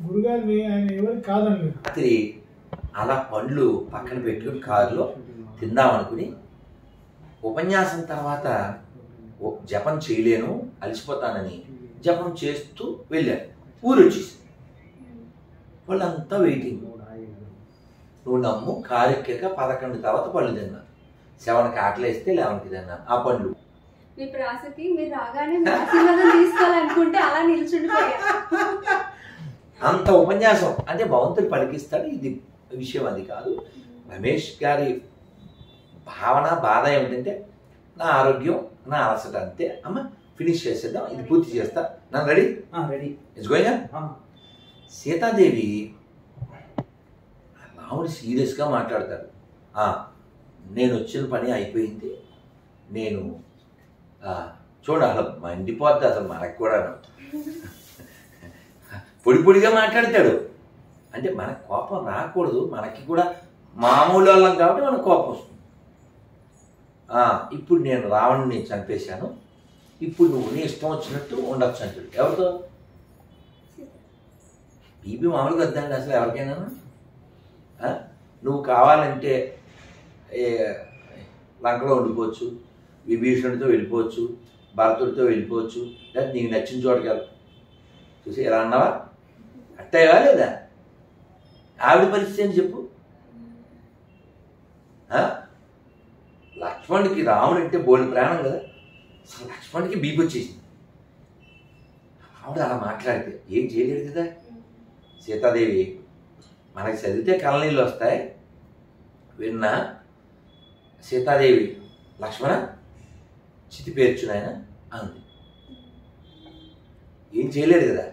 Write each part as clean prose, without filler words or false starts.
గురుగారిని ఆయన ఎవరు కాదండి. రాత్రి అలా పండ్లు పక్కన పెట్టుకుని కారులో తిందామనుకుని ఉపన్యాసం తర్వాత జపం చేయలేను అలసిపోతానని జపం చేస్తూ వెళ్ళాను. ఊరు వచ్చేసి వాళ్ళంతా వెయిటింగ్. నువ్వు నమ్ము, కారు ఎక్కాక 11 తర్వాత పళ్ళు తిన్నాను. 7కి ఆకలేస్తే 11కి తిన్నాను ఆ పండ్లు. మీ ప్రాసకి మీరు రాగానే ఆశీర్వాదం తీసుకోవాలనుకుంటే అలా నిల్చుండిపోయా. అంత ఉపన్యాసం అంటే భగవంతుడు పలికిస్తాడు. ఇది విషయం అది కాదు. రమేష్ గారి భావన బాధ ఏమిటంటే నా ఆరోగ్యం, నా అలసట అంతే. అమ్మ ఫినిష్ చేసేద్దాం, ఇది పూర్తి చేస్తా. నన్ను ready ready it's going. Sitadevi రాముడు సీరియస్గా మాట్లాడతాడు. నేను వచ్చిన పని అయిపోయింది, నేను చూడ అసలు మండిపోద్ది అసలు మనకు కూడా. పొడి పొడిగా మాట్లాడతాడు. అంటే మనకు కోపం రాకూడదు, మనకి కూడా మామూలు వాళ్ళం కాబట్టి మనకు కోపం వస్తుంది. ఇప్పుడు నేను రావణ్ణి చంపేశాను, ఇప్పుడు నువ్వు నీ ఇష్టం వచ్చినట్టు ఉండొచ్చు అంటాడు. ఎవరితో? బీపీ మామూలుగా వద్దండి అసలు ఎవరికైనా. నువ్వు కావాలంటే లంకలో ఉండిపోవచ్చు, విభీషణుడితో వెళ్ళిపోవచ్చు, భరతుడితో వెళ్ళిపోవచ్చు, లేదా నీకు నచ్చిన చోటుకి వెళ్ళు. చూసి ఎలా అన్నావా? అట్టేవా లేదా? ఆవిడ పరిస్థితి అని చెప్పు. లక్ష్మణుడికి రాముడు అంటే బోల్డ్ ప్రాణం కదా, అసలు లక్ష్మణుడికి బీపీ వచ్చేసింది. ఆవిడ అలా మాట్లాడితే ఏం చేయలేదు కదా. సీతాదేవి మనకి చదివితే కళ్ళనీళ్ళు వస్తాయి. విన్నా సీతాదేవి లక్ష్మణ చితి పేర్చునాయన అంది. ఏం చేయలేదు కదా.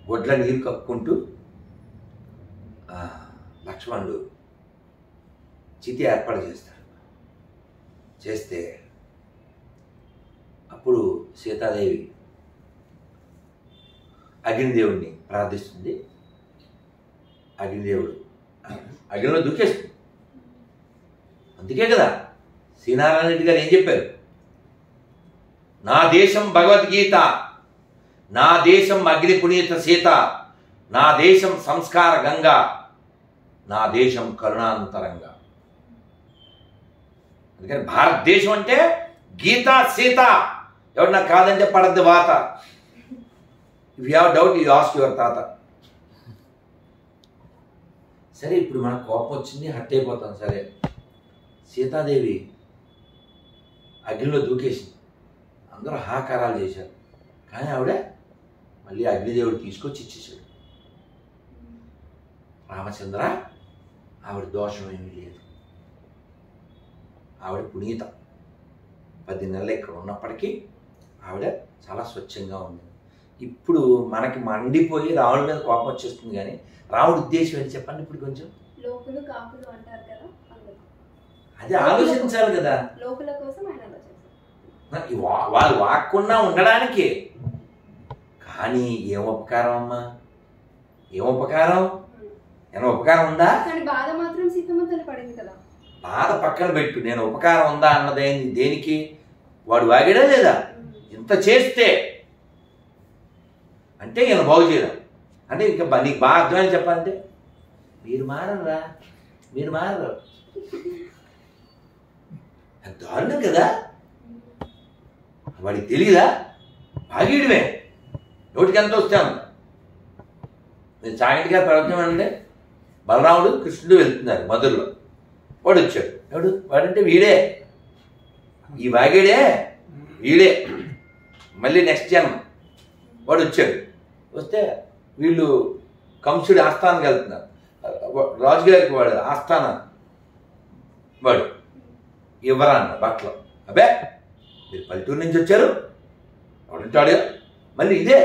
గొడ్ల నీరు కప్పుకుంటూ లక్ష్మణుడు చితి ఏర్పాటు చేస్తాడు. చేస్తే అప్పుడు సీతాదేవి అగ్నిదేవుడిని ప్రార్థిస్తుంది. అగ్నిదేవుడు అగ్నిలో దూకేస్తుంది. అందుకే కదా శ్రీనారాయణ రెడ్డి గారు ఏం చెప్పారు? నా దేశం భగవద్గీత, నా దేశం అగ్ని పునీత సీత, నా దేశం సంస్కార గంగా, నా దేశం కరుణాంతరంగా. అందుకని భారతదేశం అంటే గీత సీత. ఎవరు నాకు కాదంటే పడద్దు వాత. If you have doubt you ask your తాత. సరే ఇప్పుడు మనకు కోపం వచ్చింది, హట్ అయిపోతాం. సరే సీతాదేవి అగ్నిలో దూకేసింది. అందరూ హాకారాలు చేశారు. కానీ ఆవిడ మళ్ళీ అగ్నిదేవుడు తీసుకొచ్చి ఇచ్చేసాడు. రామచంద్ర ఆవిడ దోషం ఏమీ లేదు, ఆవిడ పునీత. 10 నెలలు ఇక్కడ ఉన్నప్పటికీ ఆవిడ చాలా స్వచ్ఛంగా ఉంది. ఇప్పుడు మనకి మండిపోయి రాముడి మీద కోపం వచ్చేస్తుంది. కానీ రాముడి ఉద్దేశం ఏంటి చెప్పండి ఇప్పుడు కొంచెం. లోకులు కాకులు అంటారు కదా, అది ఆలోచించాలి కదా. లోకుల కోసం ఆయన వాళ్ళు వాక్కుండా ఉండడానికి. కానీ ఏం ఉపకారం అమ్మా, ఏం ఉపకారం? ఏమైనా ఉపకారం ఉందా? బాధ మాత్రం సీతమ్మతోనే పడింది కదా. బాధ పక్కన పెట్టు, నేను ఉపకారం ఉందా అన్నదే దేనికి? వాడు వాగాడా లేదా? ఇంత చేస్తే అంటే ఈయన బాగు చేయడం అంటే ఇంకా నీకు బాగా అర్థమని చెప్పాలంటే మీరు మారరా, మీరు మారరు. దారుణం కదా. వాడికి తెలియదా? బాగీయడమే, నోటికి ఎంత వస్తాను. నేను చాగంటి గారి ప్రవచనం అంటే బలరాముడు కృష్ణుడు వెళ్తున్నారు మధురలో. వాడు వచ్చాడు. ఎవడు వాడంటే వీడే, ఈ వాగేడే వీడే. మళ్ళీ నెక్స్ట్ జన్మ వాడు వచ్చాడు. వస్తే వీళ్ళు కంసుడి ఆస్థానానికి వెళ్తున్నారు. రాజుగారికి వాడు ఆస్థాన వాడు ఇవ్వరా అన్న బట్టలు. అబ్బే మీరు పల్లెటూరు నుంచి వచ్చారు, వాడుంటాడు. మళ్ళీ ఇదే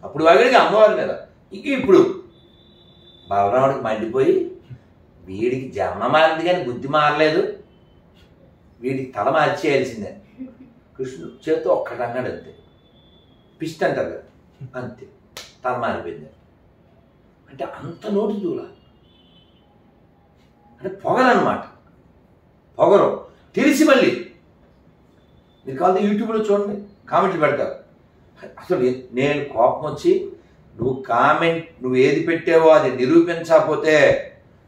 అప్పుడు వాగడికి అమ్మవారి మీద. ఇంక ఇప్పుడు బలరాముడికి మండిపోయి వీడికి జన్మ మారింది కానీ బుద్ధి మారలేదు, వీడికి తల మార్చేయాల్సిందే. కృష్ణుడు చేతితో ఒక్కటన్నాడు అంతే. పిస్ట్ అంటారు కదా, అంతే తల మారిపోయింది. అంటే అంత నోటి దూల అంటే పొగరన్నమాట. పొగరు తెలిసి మళ్ళీ మీరు కావాలి యూట్యూబ్లో చూడండి, కామెంట్లు పెడతారు. అసలు నేను కోపం వచ్చి నువ్వు ఏది పెట్టావో అది నిరూపించకపోతే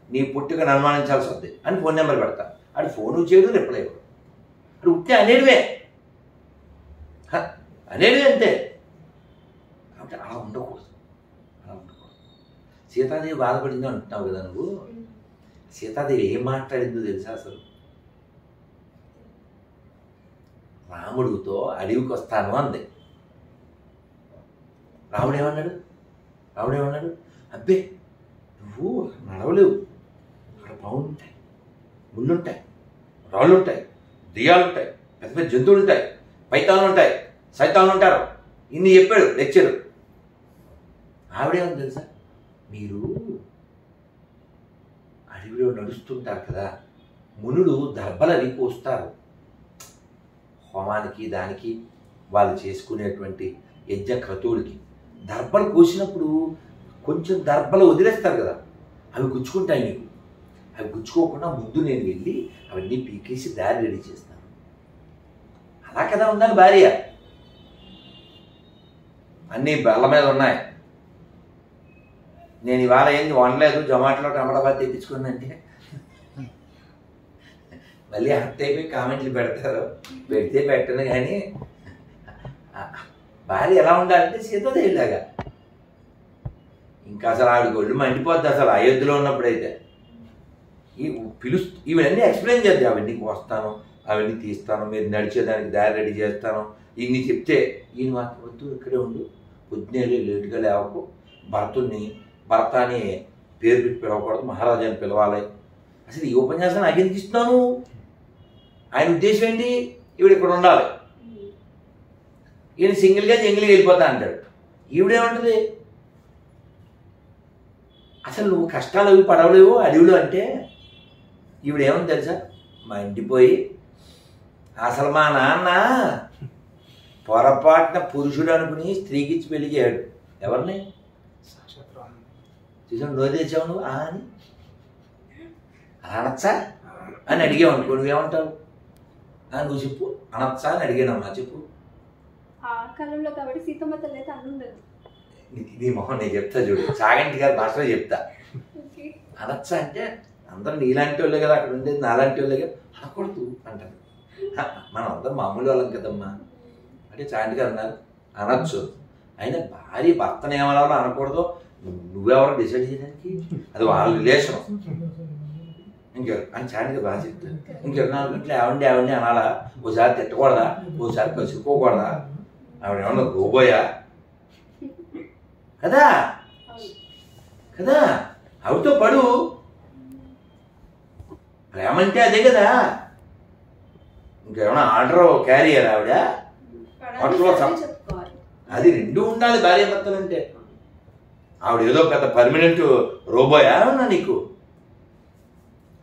నీ పుట్టుకను అనుమానించాల్సి వద్ది అని ఫోన్ నెంబర్ పెడతా. అది ఫోను చేయడు, రిప్లై ఇవ్వడు. అది ఉంటే అనేటివే అంతే. కాబట్టి అలా ఉండకూడదు. సీతాదేవి బాధపడిందో అంటున్నావు కదా నువ్వు. సీతాదేవి ఏం మాట్లాడిందో తెలుసా అసలు? రాముడితో అడవికి వస్తాను అంది. రాముడు ఏమన్నాడు? అబ్బే నువ్వు నడవలేవు, అక్కడ పావులు ఉంటాయి, ముళ్ళుంటాయి, రాళ్ళు ఉంటాయి, దెయ్యాలు ఉంటాయి, పెద్ద పెద్ద జంతువులు ఉంటాయి, పైతాలు ఉంటాయి, సైతాలు ఉంటారు. ఇన్ని చెప్పాడు లెక్చరు. ఆవిడేమని తెలుసా? మీరు అడవిలో నడుస్తుంటారు కదా, మునులు దర్భలవి కోస్తారు. హోమానికి దానికి వాళ్ళు చేసుకునేటువంటి యజ్ఞ క్రతువులకి దర్భలు కోసినప్పుడు కొంచెం దర్భలు వదిలేస్తారు కదా, అవి గుచ్చుకుంటాయి నీకు. అవి గుచ్చుకోకుండా ముందు నేను వెళ్ళి అవన్నీ పీకేసి దారి రెడీ చేస్తాను. అలా కదా ఉండాలి భార్య. అన్నీ బల్ల మీద ఉన్నాయి. నేను ఇవాళ ఏంది వండలేదు, జొమాటోలో టమాటాబాద్ తెప్పించుకున్నంటే మళ్ళీ హర్ట్ అయిపోయి కామెంట్లు పెడతారు. పెడితే పెట్టను. కానీ భార్య ఎలా ఉండాలంటే సీతాదేవిలాగా. ఇంకా అసలు ఆవిడకి ఒళ్ళు మండిపోద్ది అసలు అయోధ్యలో ఉన్నప్పుడైతే. ఇవన్నీ ఎక్స్ప్లెయిన్ చేద్దాం. అవన్నీ వస్తాను, అవన్నీ తీస్తాను, మీరు నడిచేదానికి దారి రెడీ చేస్తాను, ఇన్ని చెప్తే ఈయన మాత్రం వద్దు, ఇక్కడే ఉండు, పొద్దునే లేటుగా లేవకు, భర్త అని పేరు పెట్టి పిలవకూడదు, మహారాజా అని పిలవాలి. అసలు ఈ ఉపన్యాసం నాకు ఎందుకు ఇస్తున్నాను? ఆయన ఉద్దేశం ఏంటి? ఈవిడ ఇక్కడ ఉండాలి, ఈయన సింగిల్గా వెళ్ళిపోతా అంటాడు. ఈవిడేమంటుంది? అసలు నువ్వు కష్టాలు అవి పడవలేవు అడవిలో అంటే. ఈవిడేమని తెలుసా? మా ఇంటిపోయి అసలు మా నాన్న పొరపాటున పురుషుడు అనుకుని స్త్రీకి ఇచ్చి పెళ్లి చేయడు. ఎవరిని చూసావు? నో తెచ్చావు నువ్వు అని అనొచ్చా అని అడిగావు అనుకో, నువ్వేమంటావు? నువ్వు చెప్పు, అనొచ్చా అని అడిగానమ్మా, చెప్పు. ఆ కాలంలో కాబట్టి సీతమ్మ తల్లి అయితే అనుండదు. నీ మొహం నేను చెప్తా చూడు, చాగంటి గారి భాషలో చెప్తా. అనొచ్చా అంటే అందరూ నీలాంటి వాళ్ళే కదా అక్కడ ఉండేది, నాలాంటి వాళ్ళే కదా, అనకూడదు అంటారు. మనం అందరం మామూలు వాళ్ళం కదమ్మా అంటే చాగంటి గారు అన్నారు అనొచ్చు. అయినా భార్య భర్తను ఏమనాలో అనకూడదు నువ్వెవరో డిసైడ్ చేయడానికి, అది వాళ్ళ రిలేషన్. ఇంకెవరు అని చాగంటి బాగా చెప్తారు. ఇంకెవరు 4 గంటలు ఆవిడ అనాలా? ఓసారి తిట్టకూడదా? ఓసారి కసుక్కోకూడదా? ఆవిడ ఏమన్నా గోబోయా కదా కదా? ఆవిడతో పడు. ప్రేమ అంటే అదే కదా. ఇంకేమైనా ఆర్డర్ క్యారియర్ ఆవిడ అది రెండు ఉండాలి భార్య భర్తలు అంటే. ఆవిడ ఏదో పెద్ద పర్మనెంట్ రోబోయా నీకు?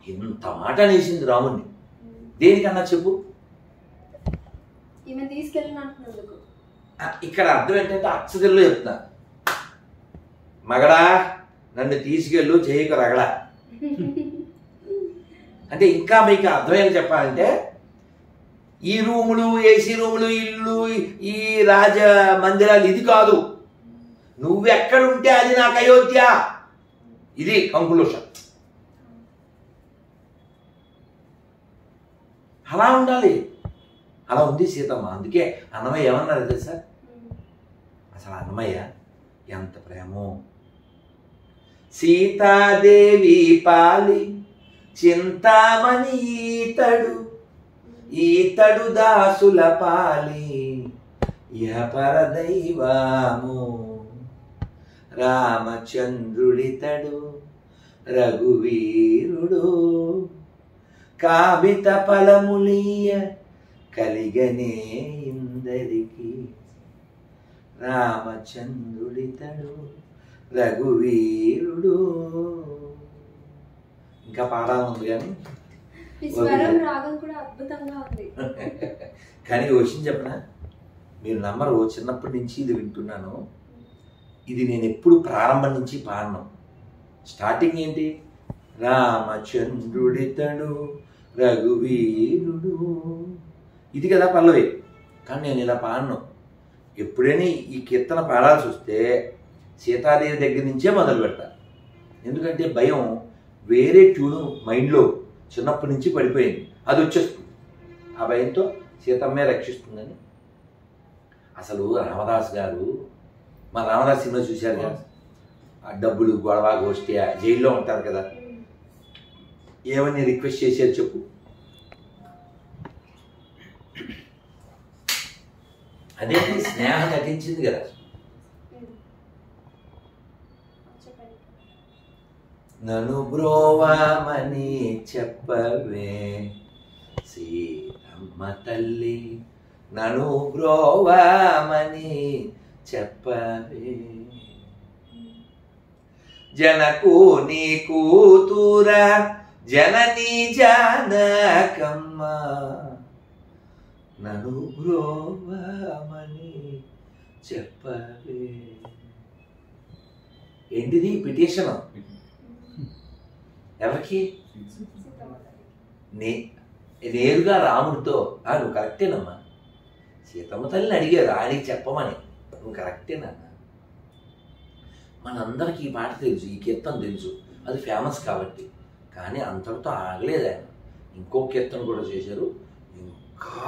ఇంత మాట అనేసింది రాముణ్ణి. దేనికన్నా చెప్పు. ఇక్కడ అర్థం ఏంటంటే అచ్చదిల్లో చెప్తున్నా, మగడా నన్ను తీసుకెళ్ళు చేయకు రగడా అంటే. ఇంకా మీకు అర్థమేం చెప్పాలంటే ఈ రూములు, ఏసీ రూములు, ఇల్లు, ఈ రాజ మందిరాలు ఇది కాదు. నువ్వెక్కడుంటే అది నాకు అయోధ్య. ఇది కంక్లూషన్. అలా ఉండాలి. అలా ఉంది సీతమ్మ. అందుకే అన్నమయ్య ఏమన్నారు తెలుసా? అసలు అన్నమయ్య ఎంత ప్రేమో. సీతాదేవి పాలి చింతామణి ఈతడు దాసుల పాలి ఇహ పరదైవాము. రామచంద్రుడితడు రఘువీరుడు కామిత ఫలములియ కలిగనే ఇందరికి. రామచంద్రుడితడు రఘువీరుడు. ఇంకా పాడాలి కానీ కానీ వచ్చింది చెప్పనా? మీరు నమ్మరు, చిన్నప్పటి నుంచి ఇది వింటున్నాను. ఇది నేను ఎప్పుడు ప్రారంభం నుంచి పాడను. స్టార్టింగ్ ఏంటి? రామచంద్రుడితడు రఘువీరుడు, ఇది కదా పల్లవి. కానీ నేను ఇలా పాడను. ఎప్పుడైనా ఈ కీర్తన పాడాల్సి వస్తే సీతాదేవి దగ్గర నుంచే మొదలు పెడతా. ఎందుకంటే భయం వేరే ట్యూను మైండ్లో చిన్నప్పటి నుంచి పడిపోయింది, అది వచ్చేస్తుంది. ఆ భయంతో సీతమ్మే రక్షిస్తుందని. అసలు రామదాస్ గారు, మా రామదాస్ సినిమా చూశారు కదా, ఆ డబ్బులు గొడవ గోష్ఠి జైల్లో ఉంటారు కదా, ఏమని రిక్వెస్ట్ చేశారు చెప్పు? అదే స్నేహం నటించింది కదా. నన్ను బ్రోవామని చెప్పవే సీతమ్మ తల్లి, నన్ను బ్రోవామని చెప్పవే, జనకు నీ కూతురా జననీ జానకమ్మ, నన్ను బ్రోవామని చెప్పవే. ఏంటిది పిటిషన్? ఎవరికి? నేరుగా రాముడితో. నువ్వు కరెక్టేనమ్మా, సీతమ్మ తల్లిని అడిగారు ఆయనకి చెప్పమని. నువ్వు కరెక్టేనమ్మా. మనందరికీ ఈ పాట తెలుసు, ఈ కీర్తన తెలుసు, అది ఫేమస్ కాబట్టి. కానీ అంతటితో ఆగలేదు ఆయన, ఇంకో కీర్తన కూడా చేశారు, ఇంకా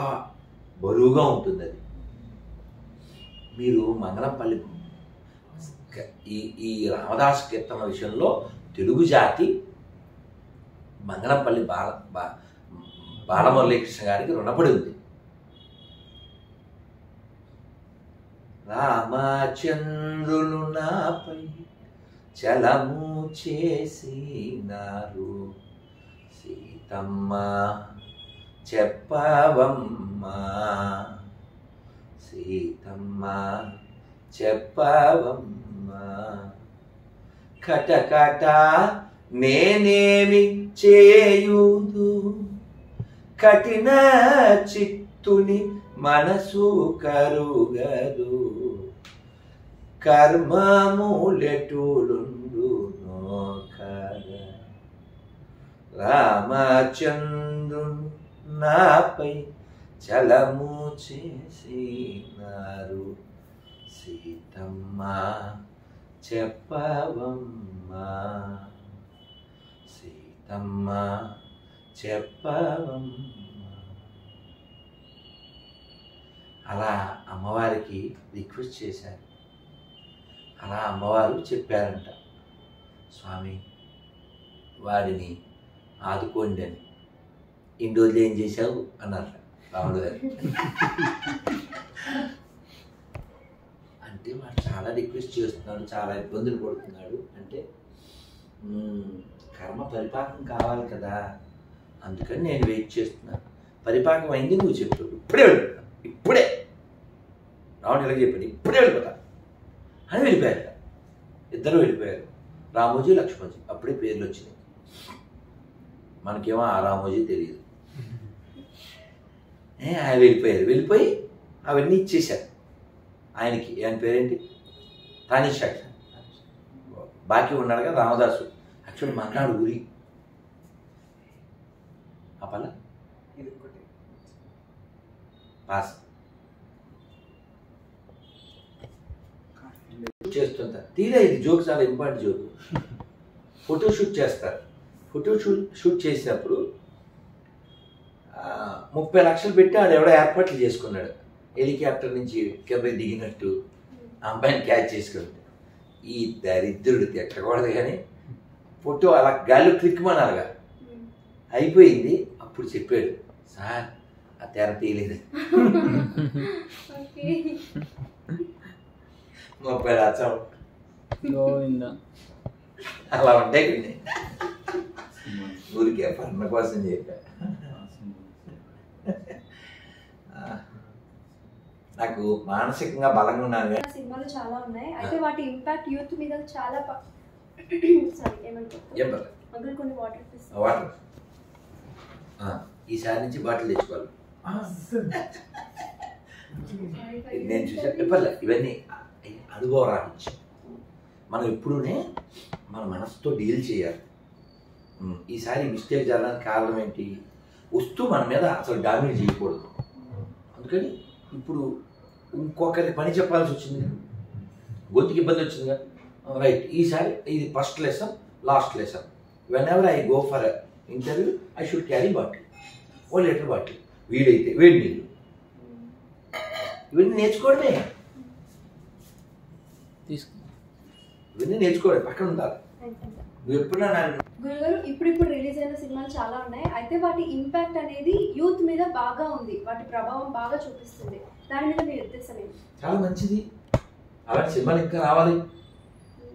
బరువుగా ఉంటుంది అది. మీరు మంగళంపల్లి ఈ రామదాస్ కీర్తన విషయంలో తెలుగు జాతి మంగళంపల్లి బాలమురళీకృష్ణ గారికి రుణపడి ఉంది. రామచంద్రులు నాపై చలము చేసినారు, సీతమ్మ చెప్పవమ్మా, సీతమ్మ చెప్పవమ్మా, కటకట నేనేమి చేయుదు, కఠిన చిత్తుని మనసు కరుగదు, కర్మములెటులుండునో కదా, రామచంద్రుడు నాపై చలము చేసినారు, సీతమ్మ చెప్పవమ్మా, సీతమ్మ చెప్పవమ్మా. అలా అమ్మవారికి రిక్వెస్ట్ చేశారు. అలా అమ్మవారు చెప్పారంట, స్వామి వాడిని ఆదుకోండి అని. ఇన్ని రోజులు ఏం చేశావు అన్నారు రాముడు గారు. అంటే వాడు చాలా రిక్వెస్ట్ చేస్తున్నాడు, చాలా ఇబ్బందులు పడుతున్నాడు. అంటే కర్మ పరిపాకం కావాలి కదా, అందుకని నేను వెయిట్ చేస్తున్నాను. పరిపాకం అయింది, నువ్వు చెప్పు, ఇప్పుడే వెళ్ళిపోతా, ఇప్పుడే. రాముడు ఇలా చెప్పాడు, ఇప్పుడే వెళ్ళిపోతా అని వెళ్ళిపోయారు. ఇద్దరు వెళ్ళిపోయారు, రామోజీ లక్ష్మణజీ. అప్పుడే పేర్లు వచ్చినాయి. మనకేమో ఆ రామోజీ తెలియదు. ఆయన వెళ్ళిపోయి అవన్నీ ఇచ్చేశారు ఆయనకి. ఆయన పేరేంటి? తానీషాక్. బాకీ ఉన్నాడు కదా రామదాసు. యాక్చువల్లీ మన్నాడు ఊరి అప్పల పాస్ చేస్తుంటారు. తీరా ఇది జోక్, చాలా ఇంపార్టెంట్ జోక్. ఫోటోషూట్ చేస్తారు. ఫోటోషూట్ చేసినప్పుడు 30 లక్షలు పెట్టి ఆడు ఎవడో ఏర్పాట్లు చేసుకున్నాడు. హెలికాప్టర్ నుంచి కింద దిగినట్టు అమ్మాయిని క్యాచ్ చేసుకుంటే. ఈ దరిద్రుడు తిట్టకూడదు కానీ ఫోటో అలా గాలి క్లిక్మనాలిగా అయిపోయింది. అప్పుడు చెప్పాడు, సార్ ఆ తెర తీయలేదు. 30 లక్షలు అలా ఉంటాయి కొన్ని. ఊరికే పన్న కోసం చెప్పా. నాకు మానసికంగా బలంగా ఉన్నాను. సినిమాలు చాలా ఉన్నాయి, అయితే వాటి ఇంపాక్ట్ యూత్ మీద చాలా వాటర్ ఈసారి నుంచి బాటిల్ తెచ్చుకోవాలి. నేను చూసాను ఇవన్నీ అనుభవం రావచ్చు. మనం ఎప్పుడూనే మన మనసుతో డీల్ చేయాలి. ఈసారి మిస్టేక్ జరగడానికి కారణం ఏంటి? వస్తువు మన మీద అసలు డామినేట్ చేయకూడదు. అందుకని ఇప్పుడు ఇంకొకరికి పని చెప్పాల్సి వచ్చింది, గొంతుకి ఇబ్బంది వచ్చిందిగా, రైట్, ఈసారి ఇది first lesson, last lesson. When ever I go for interview I should carry bottle, 1 litre bottle, వీడైతే వేడి నీళ్ళు. ఇవన్నీ నేర్చుకోవడమే, ఇవన్నీ నేర్చుకోవడం, పక్కన ఉండాలి. నువ్వు ఎప్పుడైనా గురుగారు ఇప్పుడు రిలీజ్ అయిన సినిమాలు చాలా ఉన్నాయి, అయితే వాటి ఇంపాక్ట్ అనేది యూత్ మీద బాగా ఉంది, వాటి ప్రభావం బాగా చూపిస్తుంది, దాని మీద మీ ఉద్దేశం ఏంటి? చాలా మంచిది, అలాంటి సినిమాలు ఇంకా రావాలి.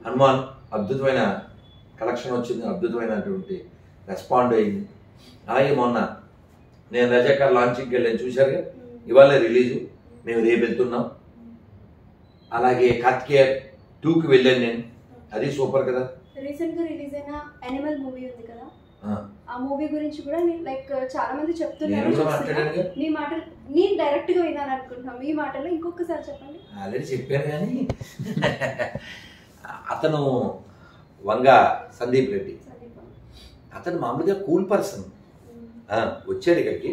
హనుమాన్ అద్భుతమైన కలెక్షన్ వచ్చింది, అద్భుతమైనటువంటి రెస్పాండ్ అయింది. అలాగే మొన్న నేను రజాకార్ లాంచింగ్కి వెళ్ళాను, చూశారుగా, ఇవాళ రిలీజు, మేము రేపు వెళ్తున్నాం. అలాగే కార్తికేయ 2కి వెళ్ళాను నేను, అది సూపర్ కదా. రీసెంట్ గా రిలీజ్ అయిన యానిమల్ మూవీ ఉంది కదా, ఆ మూవీ గురించి కూడా నేను చాలా మంది చెప్తున్నారు, మీ మాటలు నేను డైరెక్ట్ గా విన్నాను అనుకుంటున్నాను, మీ మాటల్లో ఇంకొకసారి చెప్పండి. ఆల్రెడీ చెప్పాను కానీ అతను వంగ సందీప్ రెడ్డి, అతను మామూలుగా కూల్ పర్సన్, వచ్చాడు ఇక్కడికి.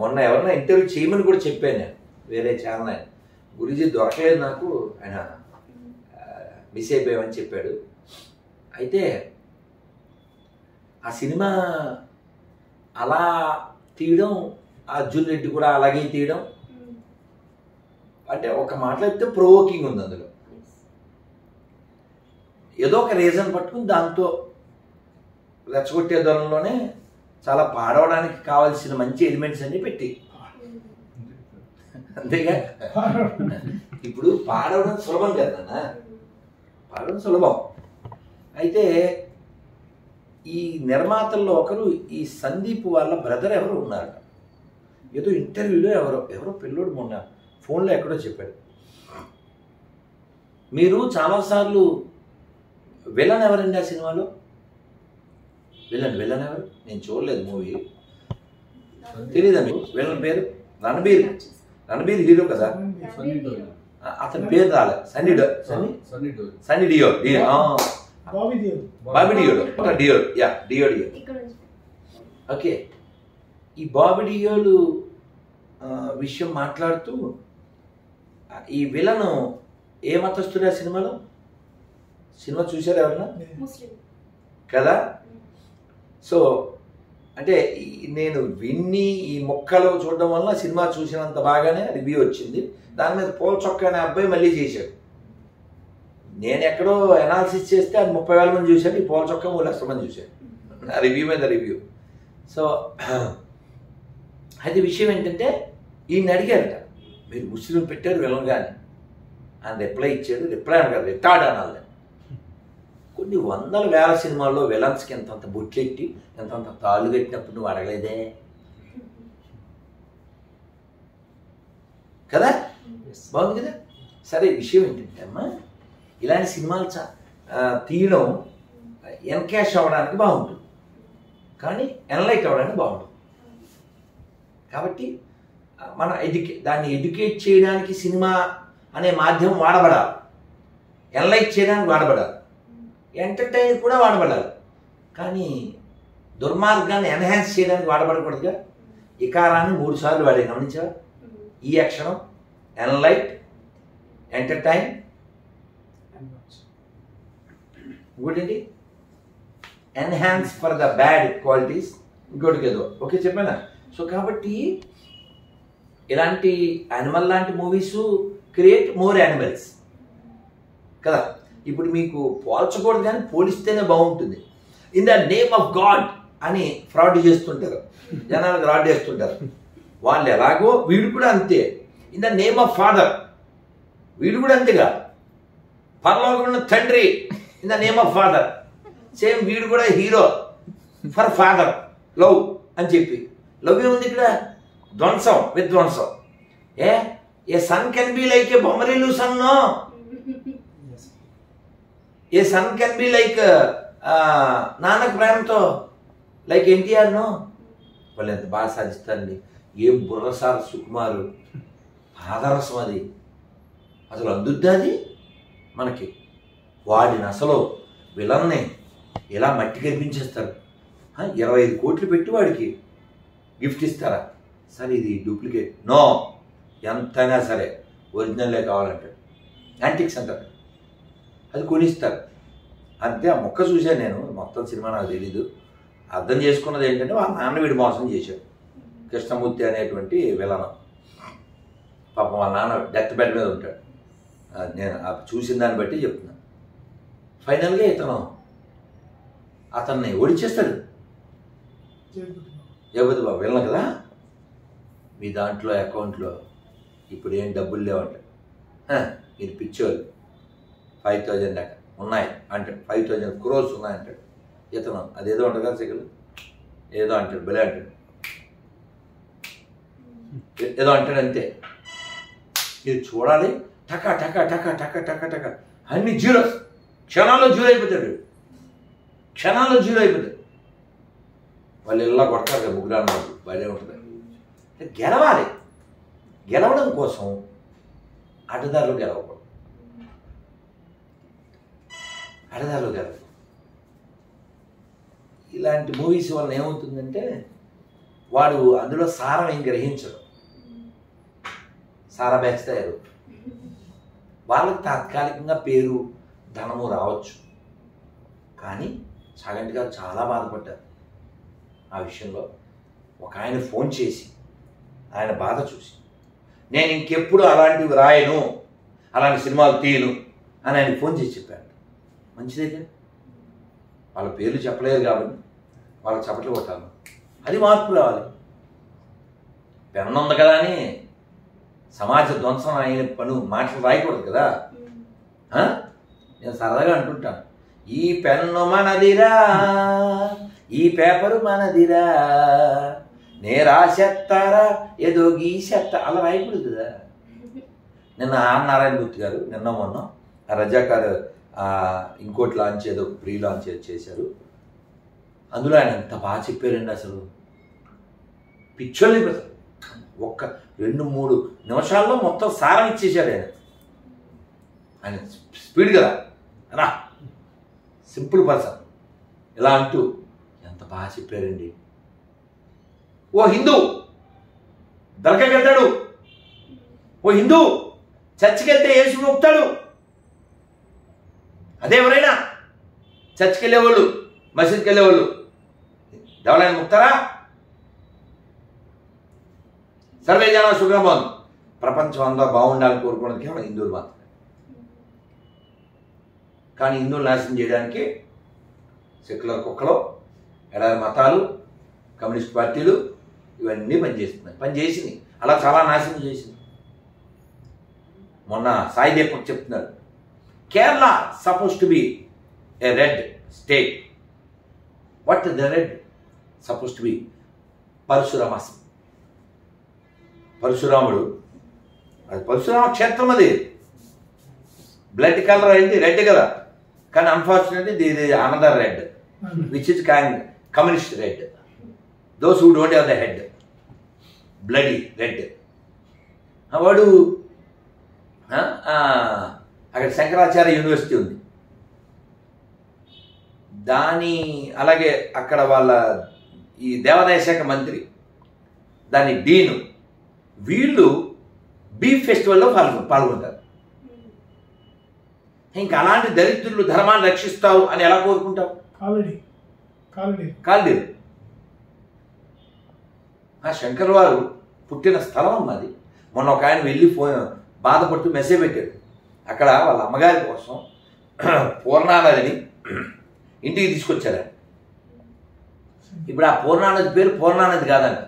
మొన్న ఎవరైనా ఇంటర్వ్యూ చేయమని కూడా చెప్పాను నేను, వేరే ఛానల్ ఆయన, గురూజీ దొరకలేదు నాకు, ఆయన మిస్ అయిపోయామని చెప్పాడు. అయితే ఆ సినిమా అలా తీయడం, అర్జున్ రెడ్డి కూడా అలాగే తీయడం, అంటే ఒక మాటలో చెప్తే ప్రొవోకింగ్ ఉంది అందులో. ఏదో ఒక రీజన్ పట్టుకుని దాంతో రెచ్చగొట్టే దూరంలోనే చాలా పాడవడానికి కావాల్సిన మంచి ఎలిమెంట్స్ అన్ని పెట్టి, అంతేగా. ఇప్పుడు పాడవడం సులభం కదా నాన్న, పాడడం సులభం. అయితే ఈ నిర్మాతల్లో ఒకరు ఈ సందీప్ వాళ్ళ బ్రదర్ ఎవరు ఉన్నారట, ఏదో ఇంటర్వ్యూలో ఎవరో పిల్లోడు మొన్న ఫోన్లో ఎక్కడో చెప్పాడు, మీరు చాలాసార్లు విలన్ ఎవరండి ఆ సినిమాలో, విలన్ ఎవరు, నేను చూడలేదు మూవీ, తెలీదా మీకు విలన్ పేరు? రణబీర్ హీరో కదా, అతని పేరు రాలే, సన్నీ డియోల్, బాబీ డియోల్. ఓకే, ఈ బాబీ డియోల్ విషయం మాట్లాడుతూ, ఈ విలను ఏ మతస్థుడు ఆ సినిమాలో? సినిమా చూసారు ఎవరన్నా కదా? సో అంటే నేను విన్ని ఈ మొక్కలు చూడడం వల్ల సినిమా చూసినంత బాగానే రివ్యూ వచ్చింది. దాని మీద పోల్ చొక్కా అనే అబ్బాయి మళ్ళీ చేశాడు. నేను ఎక్కడో అనాలిసిస్ చేస్తే అది 30,000 మంది చూశాడు, ఈ పోల్ చొక్కా 3 లక్షల మంది చూశాడు ఆ రివ్యూ మీద రివ్యూ. సో అది విషయం ఏంటంటే, ఈయన అడిగారట, మీరు ముస్లిం పెట్టారు విలన్గాని అని రిప్లై ఇచ్చాడు. రిప్లై అనగారు, రిటార్డ్ అనాలి. కొన్ని వందల వేల సినిమాల్లో విలన్స్కి ఎంతంత బొట్లెట్టి ఎంతంత తాళ్ళు కట్టినప్పుడు నువ్వు అడగలేదే కదా, బాగుంది కదా. సరే, విషయం ఏంటంటే అమ్మా, ఇలాంటి సినిమాలు తీయడం ఎన్కాష్ అవ్వడానికి బాగుంటుంది, కానీ ఎన్లైట్ అవ్వడానికి బాగుంటుంది. కాబట్టి మనం దాన్ని ఎడ్యుకేట్ చేయడానికి సినిమా అనే మాధ్యమం వాడబడాలి, ఎన్లైట్ చేయడానికి వాడబడాలి, ఎంటర్టైన్ కూడా వాడబడాలి. కానీ దుర్మార్గాన్ని ఎన్హాన్స్ చేయడానికి వాడబడకూడదుగా. ఇకారాన్ని 3 సార్లు వాడే, గమనించావా? ఈ అక్షరం ఎన్లైట్, ఎంటర్టైన్, ఇంకోటి enhance for the bad qualities, ఇంకోటికి ఏదో ఓకే చెప్పానా. సో కాబట్టి ఇలాంటి యానిమల్ లాంటి మూవీస్ క్రియేట్ మోర్ యానిమల్స్ కదా. ఇప్పుడు మీకు పోల్చకూడదు కానీ పోలిస్తేనే బాగుంటుంది. In the name of God అని ఫ్రాడ్ చేస్తుంటారు, జనాలకు రాడ్ చేస్తుంటారు. వాళ్ళు ఎలాగో వీడు కూడా అంతే. In the name of father, వీడు కూడా అంతేగా. పరలోకంలో తండ్రి, in the name of father. Same వీడు కూడా హీరో ఫర్ ఫాదర్, లవ్ అని చెప్పి. లవ్ ఏముంది ఇక్కడ? ధ్వంసం, విధ్వంసం. A son can be like a Bommarillu సన్నో, a son can be like Nannaku Prematho like ఎన్టీఆర్నో. వాళ్ళు ఎంత బాగా సాధిస్తారండి. ఏం బుర్రసార సుకుమారు, ఆదర్శం అది. అసలు అందుద్దా అది మనకి? వాడిని అసలు విలన్ని ఇలా మట్టి కనిపించేస్తారు. 25 కోట్లు పెట్టి వాడికి గిఫ్ట్ ఇస్తారా? సరే ఇది డూప్లికేట్, నో, ఎంతైనా సరే ఒరిజినల్లే కావాలంటాడు. యాంటిక్స్ అంటారు. అది కొనిస్తారు అంతే. ఆ మొక్క చూశాను నేను, మొత్తం సినిమా నాకు తెలీదు. అర్థం చేసుకున్నది ఏంటంటే వాళ్ళ నాన్న వీడు మోసం చేశాడు. కృష్ణమూర్తి అనేటువంటి విలనం. పాపం వాళ్ళ నాన్న డెత్ బెడ్ మీద ఉంటాడు. నేను చూసిన దాన్ని బట్టి చెప్తున్నాను. ఫైనల్గా ఇతను అతన్ని ఓడిచేస్తాడు. జగపతి బాబు విలన్ కదా, మీ దాంట్లో అకౌంట్లో ఇప్పుడు ఏం డబ్బులు లేవంటాడు. ఇది పిచ్చోళ్ళు 5,000 దాకా ఉన్నాయి అంటాడు, 5,000 crores ఉన్నాయంటాడు. ఇతను అదేదో ఉంటుంది కదా సిగలు ఏదో అంటాడు, బలే అంటాడు, ఏదో అంటాడు అంతే. ఇది చూడాలి, టక టక టక టక టక టక అన్ని జీరో, క్షణాల్లో జీరో అయిపోతాడు, క్షణాల్లో జీరో అయిపోతాడు. వాళ్ళు ఇలా కొడతారు కదా ముగ్గురు అన్నమాట, భలే ఉంటుంది. గెలవాలి, గెలవడం కోసం అడ్డదారులు గెలవకూడదు, అడ్డదారులు గెలవకూడదు. ఇలాంటి మూవీస్ వల్ల ఏమవుతుందంటే వాడు అందులో సారం ఏం గ్రహించడు, సారా బ్యాచ్ తయారు. వాళ్ళకి తాత్కాలికంగా పేరు ధనము రావచ్చు, కానీ చాగంటి గారు చాలా బాధపడ్డారు ఆ విషయంలో. ఒక ఆయన ఫోన్ చేసి ఆయన బాధ చూసి, నేను ఇంకెప్పుడు అలాంటివి రాయను, అలాంటి సినిమాలు తీయను అని ఆయన ఫోన్ చేసి చెప్పాడు. మంచిదే, వాళ్ళ పేర్లు చెప్పలేరు కాబట్టి వాళ్ళకి చప్పట్లు కొట్టాలి. అది మార్పు రావాలి. పెన్ను ఉంది కదా అని సమాజ ధ్వంసం అయిన మాటలు రాయకూడదు కదా. నేను సరదాగా అంటుంటాను, ఈ పెన్ను మనదిరా, ఈ పేపరు మనదిరా, నే రాసేస్తారా ఏదో గీసేస్తా, అలా రాయకూడదు కదా. నిన్న ఆర్ నారాయణమూర్తి గారు నిన్న మొన్న రజాకార్ ఇంకోటి లాంచ్ ఏదో ప్రీ లాంచ్ చేశారు. అందులో ఆయన ఎంత బాగా చెప్పారండి. అసలు పిచ్చోళ్ళు అయిపోతారు. ఒక్క 2-3 నిమిషాల్లో మొత్తం సారం ఇచ్చేశాడు ఆయన. ఆయన స్పీడ్ కదా అనా, సింపుల్ పర్సన్. ఇలా అంటూ ఎంత బాగా చెప్పారండి. ఓ హిందూ దర్గాకి వెళ్తాడు, ఓ హిందూ చర్చికి వెళ్తే యేసు మొక్కుతాడు. అదే ఎవరైనా చర్చికి వెళ్ళేవాళ్ళు, మసీద్కి వెళ్ళేవాళ్ళు దేవాలయాన్ని ముక్తారా? సర్వే జన సుఖభవన్, ప్రపంచం అంతా బాగుండాలని కోరుకున్నది కేవలం హిందువులు మాత్రమే. కానీ హిందువులు నాశనం చేయడానికి సెక్యులర్ కుక్కలు, ఎడారి మతాలు, కమ్యూనిస్ట్ పార్టీలు ఇవన్నీ పనిచేస్తున్నాయి, పనిచేసింది. అలా చాలా నాశనం చేసింది. మొన్న సాయి దీపక్ చెప్తున్నారు, Kerala suppose to be a red state. What the red suppose to be? పరశురామాసం. పరశురాముడు, అది పరశురామ క్షేత్రం, అది బ్లడ్ కలర్ అయింది రెడ్ కదా. కానీ unfortunately the another red which is communist red. Those who don't have the head, bloody red. వాడు అక్కడ శంకరాచార్య యూనివర్సిటీ ఉంది, దాని అలాగే అక్కడ వాళ్ళ ఈ దేవాదాయ శాఖ మంత్రి, దాని డీను, వీళ్ళు బీఫ్ ఫెస్టివల్లో పాల్గొంటారు. ఇంకా అలాంటి దరిద్రులు ధర్మాన్ని రక్షిస్తావు అని ఎలా కోరుకుంటావు? కాల్డీరు ఆ శంకర్ వారు పుట్టిన స్థలం అన్నది. మొన్న ఒక ఆయన వెళ్ళి బాధపడుతూ మెసేజ్ పెట్టాడు. అక్కడ వాళ్ళ అమ్మగారి కోసం పూర్ణానదిని ఇంటికి తీసుకొచ్చారు. ఇప్పుడు ఆ పూర్ణానది పేరు పూర్ణానది కాదంట,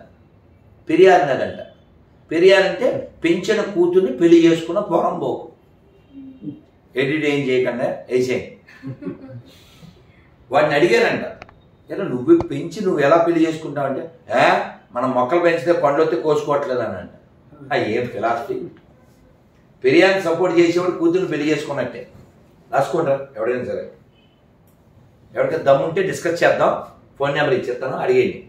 పెరియార్ నది అంట. పెరియార్ అంటే పెంచిన కూతుర్ని పెళ్లి చేసుకున్న పోరంబోకు. ఎడిట్ ఏం చేయకుండా వేసేయండి. వాడిని అడిగారంట, ఇలా నువ్వు పెంచి నువ్వు ఎలా పెళ్లి చేసుకుంటావు అంటే, మనం మొక్కలు పెంచితే పండ్లు వస్తే కోసుకోవట్లేదు అని అంట. ఏం ఫిలాసఫీ? పెరియార్ని సపోర్ట్ చేసేవాడు కూతుర్ని పెళ్లి చేసుకున్నట్టే. రాసుకుంటారు ఎవడైనా సరే. ఎవరికైనా దమ్ముంటే డిస్కస్ చేద్దాం, ఫోన్ నెంబర్ ఇచ్చేస్తాను, అడిగేయండి.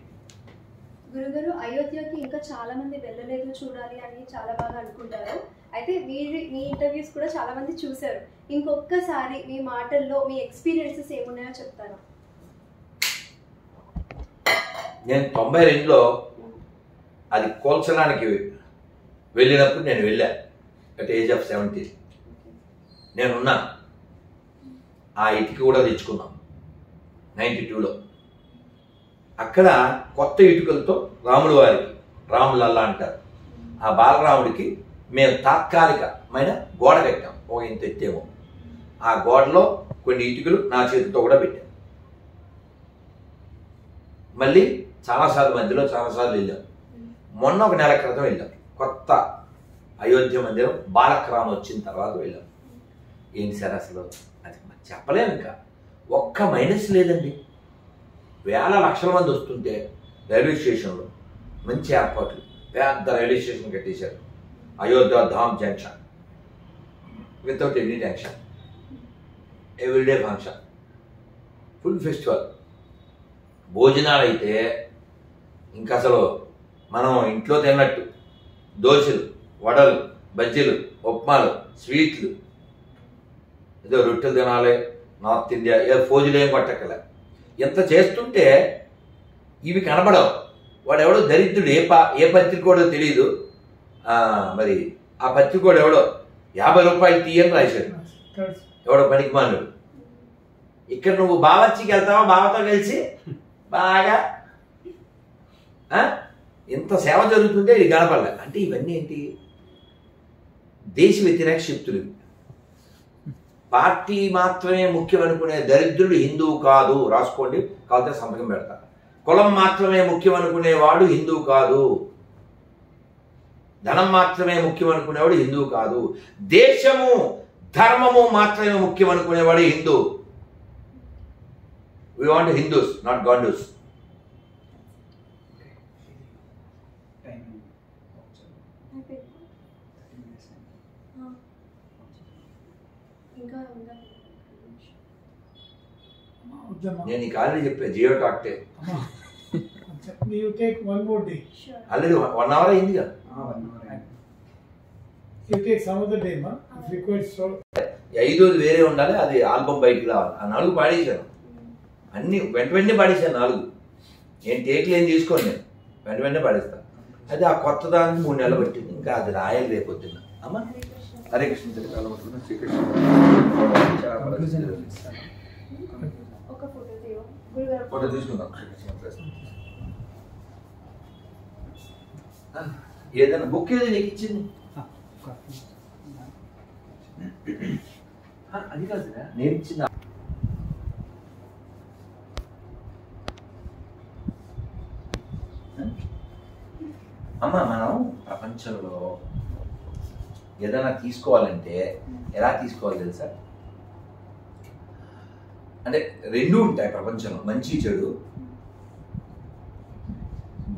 గురుగారు, అయోధ్యకి ఇంకా చాలా మంది వెళ్ళలేదు, చూడాలి అని చాలా బాగా అనుకుంటారు. అయితే మీ ఇంటర్వ్యూస్ కూడా చాలా మంది చూశారు. ఇంకొకసారి మీ మాటల్లో మీ ఎక్స్పీరియన్సెస్ ఏమున్నాయో చెప్తారా? నేను 92లో అది కోల్చడానికి వెళ్ళినప్పుడు నేను వెళ్ళా. అట్ ఏజ్ ఆఫ్ 70 నేనున్నా. ఆ ఇటుక కూడా తెచ్చుకున్నాం 92లో. అక్కడ కొత్త ఇటుకలతో రాముడు వారికి, రాములల్లా అంటారు, ఆ బాలరాముడికి మేము తాత్కాలికమైన గోడ కట్టాం. ఒక ఇంత ఎత్తేమో. ఆ గోడలో కొన్ని ఇటుకలు నా చేతితో కూడా పెట్టాం. మళ్ళీ మధ్యలో చాలాసార్లు వెళ్ళాం. మొన్న ఒక నెల క్రితం వెళ్ళాం. కొత్త అయోధ్య మందిరం బాలక్రామ్ వచ్చిన తర్వాత వెళ్ళాం. ఏంటి సార్ అసలు అది చెప్పలేము. ఇంకా ఒక్క మైనస్ లేదండి. వేల లక్షల మంది వస్తుంటే రైల్వే స్టేషన్లో మంచి ఏర్పాట్లు, పెద్ద రైల్వే స్టేషన్ కట్టేశారు. Ayodhya Dham junction, without any tension, everyday function, full festival. భోజనాలు అయితే ఇంకా అసలు మనం ఇంట్లో తిన్నట్టు దోశలు, వడలు, బజ్జీలు, ఉప్మాలు, స్వీట్లు, ఏదో రొట్టెలు తినాలి. నార్త్ ఇండియా ఏదో ఫోజులు ఏం పట్టక్కలే. ఎంత చేస్తుంటే ఇవి కనబడవు. వాడు ఎవడో దరిద్రుడు, ఏ పత్రికోడో తెలియదు. మరి ఆ పత్రికోడు ఎవడో 50 రూపాయలు తీయని రాశాడు. ఎవడో పనికి మానుడు. ఇక్కడ నువ్వు బావర్చికి వెళ్తావా, బావతో కలిసి బాగా ఇంత సేవ జరుగుతుంటే ఇది కనపడలే. అంటే ఇవన్నీ ఏంటి? దేశ వ్యతిరేక శక్తులు. పార్టీ మాత్రమే ముఖ్యం అనుకునే దరిద్రుడు హిందువు కాదు. రాసుకోండి, కాకపోతే సంతకం పెడతా. కులం మాత్రమే ముఖ్యం అనుకునేవాడు హిందువు కాదు. ధనం మాత్రమే ముఖ్యం అనుకునేవాడు హిందువు కాదు. దేశము, ధర్మము మాత్రమే ముఖ్యం అనుకునేవాడు Hindu. We want Hindus, not Gandus. నేను నీకు ఆల్రెడీ చెప్పా, జియో టాక్టే. You take one more day. Already 1 hour అయిందిగా. You take some other day, ma. If required, so. 5 వేరే ఉండాలి. అది ఆల్బమ్ బయటికి రావాలి. ఆ 4 పాడేశాను. అన్ని వెంటనే పాడేశాను. 4 నేను టేక్లు ఏం తీసుకోండి, నేను వెంటనే పాడేస్తాను. అది ఆ కొత్త దానికి 3 నెలలు పట్టింది. ఇంకా అది రాయాలి రేపొద్దున్న. అమ్మ హరే కృష్ణ శ్రీకృష్ణ ఫోటో తీసుకుందాం. ఏదైనా బుక్ ఏదో నీకు ఇచ్చింది? అది కాదు, నేను ఇచ్చింది. అమ్మ మనం ప్రపంచంలో ఏదైనా తీసుకోవాలంటే ఎలా తీసుకోవాలి తెలుసా? అంటే 2 ఉంటాయి ప్రపంచంలో, మంచి చెడు.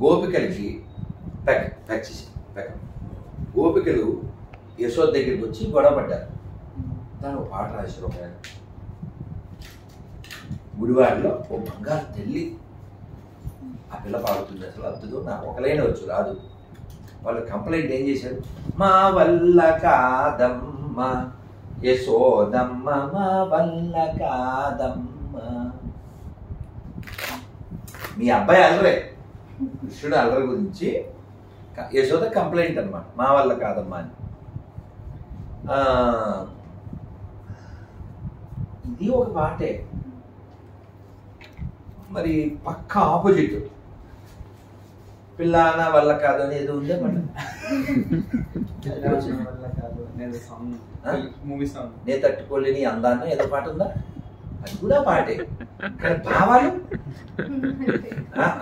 గోపికలకి గోపికలు యశోద దగ్గరికి వచ్చి గొడవ పడ్డారు. దాని ఒక పాట రాశారు. ఒక గుడివాడలో ఓ బంగారు తల్లి ఆ పిల్ల పాడుతుంది. అసలు అద్దుతో నాకు ఒకలైన వచ్చు రాదు. వాళ్ళు కంప్లైంట్ ఏం చేశారు? మా వల్ల కాదమ్మ యశోదమ్మ, మా వల్ల కాదమ్మ. మీ అబ్బాయి అల్లరే, కృష్ణుడు అల్లరి గురించి యశోద కంప్లైంట్ అనమాట, మా వల్ల కాదమ్మా అని. ఇది ఒక పాటే. మరి పక్క ఆపోజిట్ పిల్లాన వల్ల కాదు అని ఏదో ఉందే మాట. నే తట్టుకోలేని అందాన్ని ఏదో పాట ఉందా? అది కూడా పాటే. కానీ భావాలు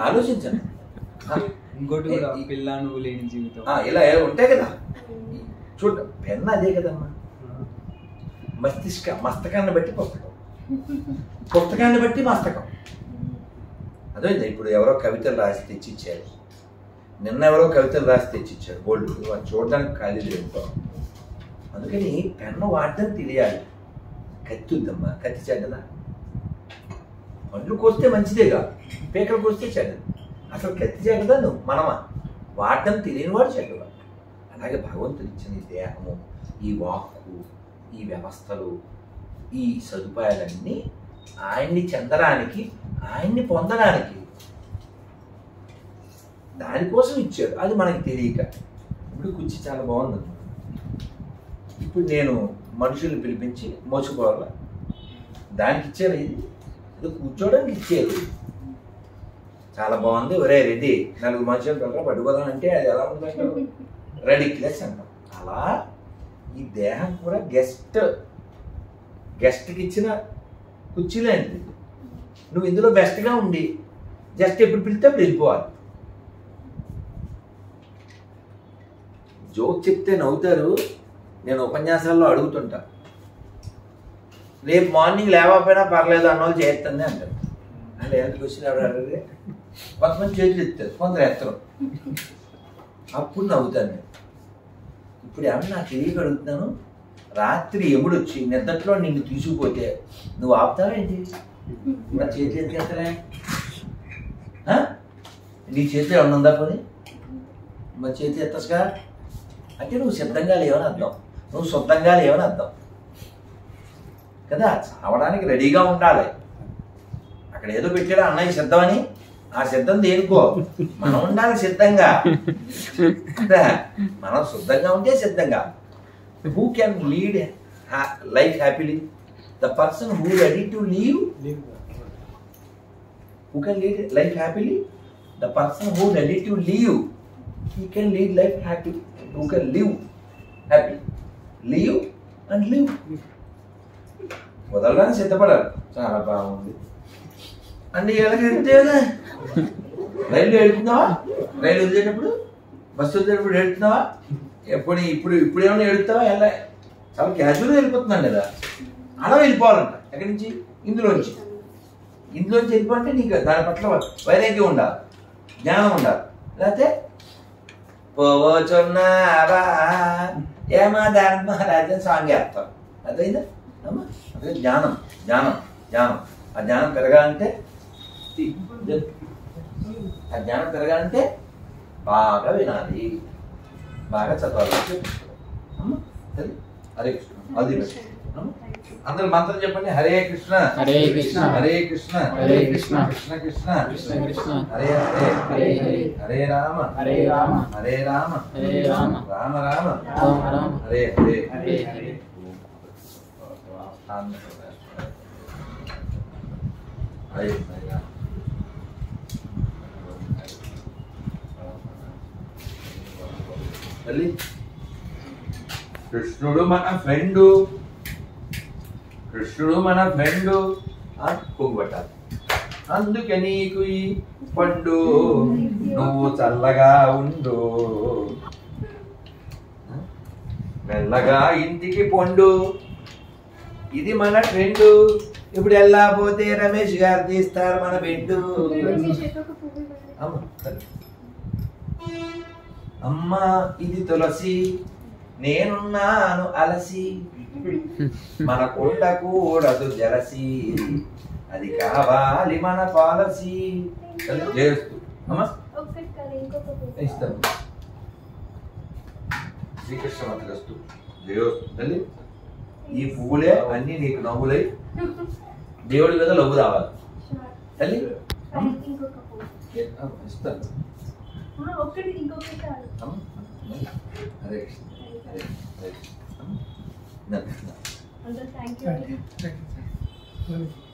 ఆలోచించండి. ఇంకోటి కూడా పిల్ల నువ్వు లేని జీవితం ఇలా ఉంటాయి కదా. చూడ పెన్న అదే కదమ్మా. మస్తకాన్ని బట్టి పుస్తకం, పుస్తకాన్ని బట్టి మస్తకం. అదే ఇప్పుడు ఎవరో కవితలు రాసి తెచ్చిచ్చారు. నిన్న ఎవరో కవితలు రాసి తెచ్చిచ్చారు బోల్డ్. అది చూడడానికి ఖాళీ లేదు. అందుకని పెన్ను వాడడం తెలియాలి. కత్తి ఉందమ్మా, కత్తి చెడ్డదా? పండ్లు కోస్తే మంచిదేగా, పీకలు కోస్తే చెడ్డది. అసలు కత్తి చెడ్డదా నువ్వు మనమా? వాడడం తెలియని వాడు చెడ్డవాడు. అలాగే భగవంతుడు ఇచ్చిన ఈ దేహము, ఈ వాక్కు, ఈ వ్యవస్థలు, ఈ సదుపాయాలన్నీ ఆయన్ని చెందడానికి, ఆయన్ని పొందడానికి, దానికోసం ఇచ్చాడు. అది మనకి తెలియక. ఇప్పుడు కుర్చీ చాలా బాగుంది. ఇప్పుడు నేను మనుషుల్ని పిలిపించి మోసుకోవాలా, దానికి ఇచ్చారు, ఇది కూర్చోడానికి ఇచ్చేది. చాలా బాగుంది, ఒరే రెడీ, 4 మనుషులు పిల్లలు పట్టుకోదాం అంటే అది ఎలా ఉందంటే రెడిక్లెస్ అంటాం. అలా ఈ దేహం కూడా గెస్ట్కి ఇచ్చిన కుర్చీలాంటిది. నువ్వు ఇందులో బెస్ట్గా ఉండి జస్ట్ ఎప్పుడు పిలిస్తే అప్పుడు వెళ్ళిపోవాలి. జోక్ చెప్తే నవ్వుతారు. నేను ఉపన్యాసాల్లో అడుగుతుంటా, రేపు మార్నింగ్ లేవకపోయినా పర్లేదు అన్నోళ్ళు చేస్తుంది అంటారు. అంటే ఎంత క్వశ్చన్ ఎవరు అడిగితే కొంతమంది చేతులు ఎత్తారు, కొందరు ఎత్తరు. అప్పుడు నవ్వుతాను నేను. ఇప్పుడు ఏమన్నా నాకు తెలియక అడుగుతున్నాను, రాత్రి ఎముడు వచ్చి నిద్రలో నిన్ను తీసుకుపోతే నువ్వు ఆపుతావా ఏంటి? నా చేతులు ఎత్తేస్తారా? నీ చేతిలో ఏమన్నా ఉందా పోనీ? మా చేతి ఎత్తసుగా అంటే నువ్వు సిద్ధంగా లేవని అర్థం, నువ్వు శుద్ధంగా లేవని అర్థం కదా. చావడానికి రెడీగా ఉండాలి. అక్కడ ఏదో పెట్టాడు అన్నయ్య సిద్ధమని, ఆ సిద్ధం దేనికో మనం ఉండాలి సిద్ధంగా కదా. మనం శుద్ధంగా ఉంటే సిద్ధంగా. Who can lead life happily? The person who ready to leave. Who can lead life happily? The person who ready to live, he can lead life happy. Who can live happy? Live and live. వదలడానికి సిద్ధపడాలి. చాలా బాగుంది అంటే ఎలాగ ఎడుతావుగా? రైలు ఎడుతున్నావా? రైలు వదిలేటప్పుడు, bus వదిలేటప్పుడు ఎడుతున్నావా? ఇప్పుడు ఏమైనా ఎడుతావా? ఎలా చాలా క్యాజువల్గా వెళ్ళిపోతున్నాను కదా. అలా వెళ్ళిపోవాలంట. ఎక్కడి నుంచి? ఇందులోంచి వెళ్ళిపోంటే నీకు దాని పట్ల వైరాగ్యం ఉండాలి, జ్ఞానం ఉండాలి. లేకపోతే పోవచ్చున్నావా ఏమా ధర్మరాజన్ సాంగ్ వేస్తాం. అదైందా అమ్మా? అదే జ్ఞానం. ఆ జ్ఞానం పెరగాలంటే బాగా వినాలి, బాగా చదవాలి. అమ్మా అది హరే కృష్ణ. అది అందరు మంత్రం చెప్పండి. హరే కృష్ణ హరే కృష్ణ హరే కృష్ణ హరే కృష్ణ కృష్ణ కృష్ణ కృష్ణ కృష్ణ హరే హరే హరే హరే హరే రామ హరే రామ హరే రామ హరే రామ రామ రామ రామ రామ హరే హరే హరే హరే. మళ్ళీ కృష్ణుడు మన ఫ్రెండు, కృష్ణుడు మన ఫ్రెండు పొంగుపట్టాలి. అందుకే నీకు ఈ పండు, నువ్వు చల్లగా ఉండు, మెల్లగా ఇంటికి పొండు. ఇది మన ట్రెండు. ఇప్పుడు వెళ్ళకపోతే రమేష్ గారు తీస్తారు మన బెడ్డు. అమ్మా ఇది తులసి, నేనున్నాను అలసి, మన కొండకూడదు జలసి, అది కావాలి మన పాలసీ. చేస్తూ అమ్మా ఇస్తాను. శ్రీకృష్ణ మతలస్తు జయోస్తు. తల్లి ఈ పువ్వులే అన్ని నీకు నవ్వులై దేవుడి మీద లవ్వు రావాలి. తల్లి ఇస్తాను. హరే కృష్ణ హరే హరే. Thank you.